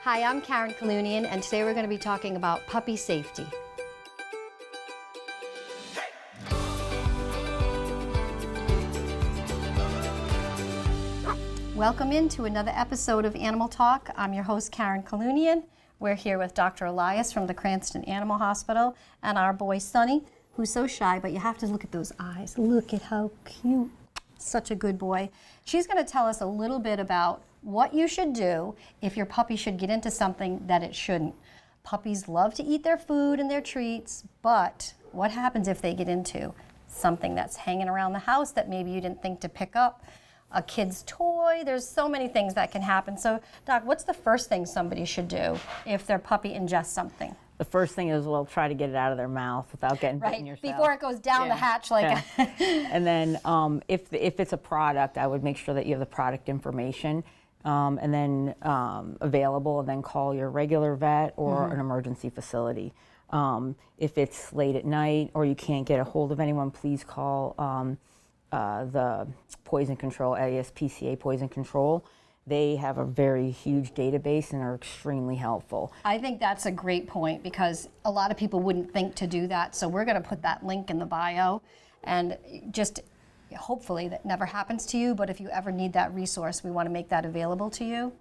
Hi, I'm Karen Kalunian, and today we're going to be talking about puppy safety. Welcome into another episode of Animal Talk. I'm your host, Karen Kalunian. We're here with Dr. Elias from the Cranston Animal Hospital and our boy, Sonny, who's so shy, but you have to look at those eyes. Look at how cute. Such a good boy. She's going to tell us a little bit about what you should do if your puppy should get into something that it shouldn't. Puppies love to eat their food and their treats, but what happens if they get into something that's hanging around the house that maybe you didn't think to pick up? A kid's toy, there's so many things that can happen. So, Doc, what's the first thing somebody should do if their puppy ingests something? The first thing is, well, try to get it out of their mouth without getting bitten yourself. Before it goes down the hatch like And then if it's a product, I would make sure that you have the product information and then available, and then call your regular vet or an emergency facility. If it's late at night or you can't get a hold of anyone, please call the poison control, ASPCA Poison Control. They have a very huge database and are extremely helpful. I think that's a great point because a lot of people wouldn't think to do that. So we're going to put that link in the bio, and just hopefully that never happens to you. But if you ever need that resource, we want to make that available to you.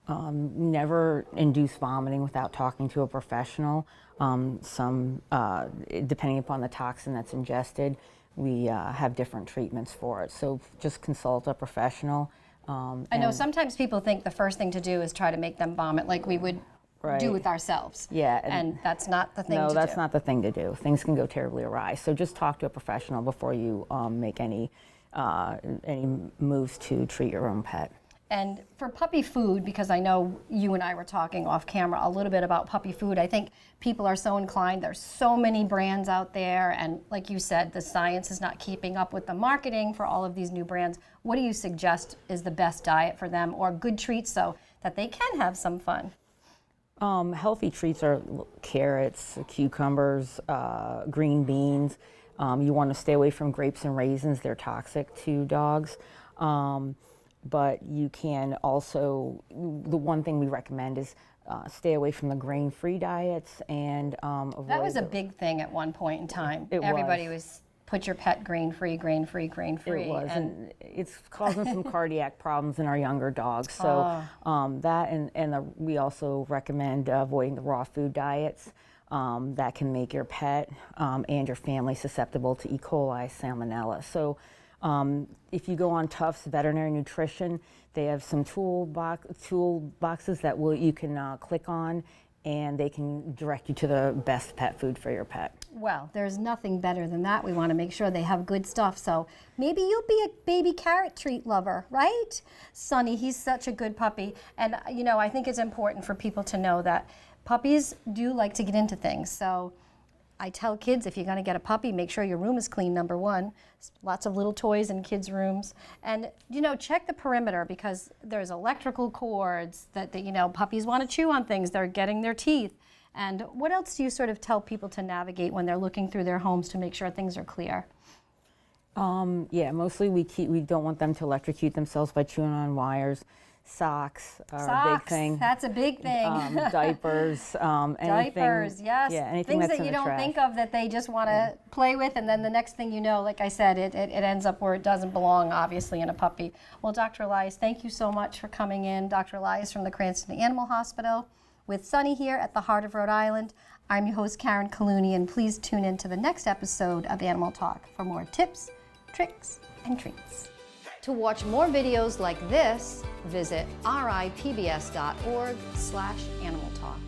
Never induce vomiting without talking to a professional. Depending upon the toxin that's ingested, we have different treatments for it. So just consult a professional. I know sometimes people think the first thing to do is try to make them vomit like we would do with ourselves. Yeah. And that's not the thing to do. No, that's not the thing to do. Things can go terribly awry. So just talk to a professional before you make any moves to treat your own pet. And for puppy food, because I know you and I were talking off camera a little bit about puppy food, I think people are so inclined. There's so many brands out there, and like you said, the science is not keeping up with the marketing for all of these new brands. What do you suggest is the best diet for them, or good treats so that they can have some fun? Healthy treats are carrots, cucumbers, green beans. You want to stay away from grapes and raisins. They're toxic to dogs. But you can also, the one thing we recommend is stay away from the grain-free diets and avoid. That was a big thing at one point in time. Everybody was put your pet grain-free, grain-free, grain-free. It was, and it's causing some cardiac problems in our younger dogs. So that, and we also recommend avoiding the raw food diets. That can make your pet and your family susceptible to E. coli, salmonella. So if you go on Tufts Veterinary Nutrition, they have some tool boxes that you can click on, and they can direct you to the best pet food for your pet. Well, there's nothing better than that. We want to make sure they have good stuff. So maybe you'll be a baby carrot treat lover, right? Sonny, he's such a good puppy. And, you know, I think it's important for people to know that puppies do like to get into things. So I tell kids, if you're going to get a puppy, make sure your room is clean, number one. Lots of little toys in kids' rooms. And, you know, check the perimeter, because there's electrical cords that you know, puppies want to chew on things. They're getting their teeth. And what else do you sort of tell people to navigate when they're looking through their homes to make sure things are clear? Yeah, mostly we don't want them to electrocute themselves by chewing on wires. Socks are a big thing. That's a big thing. Diapers, diapers, yes. Yeah, anything things that's that you don't trash. think of that they just want to play with, and then the next thing you know, like I said, it ends up where it doesn't belong, obviously, in a puppy. Well, Dr. Elias, thank you so much for coming in. Dr. Elias from the Cranston Animal Hospital, with Sonny here at the heart of Rhode Island. I'm your host, Karen Kalunian. Please tune in to the next episode of Animal Talk for more tips, tricks, and treats. To watch more videos like this, visit ripbs.org/animaltalk.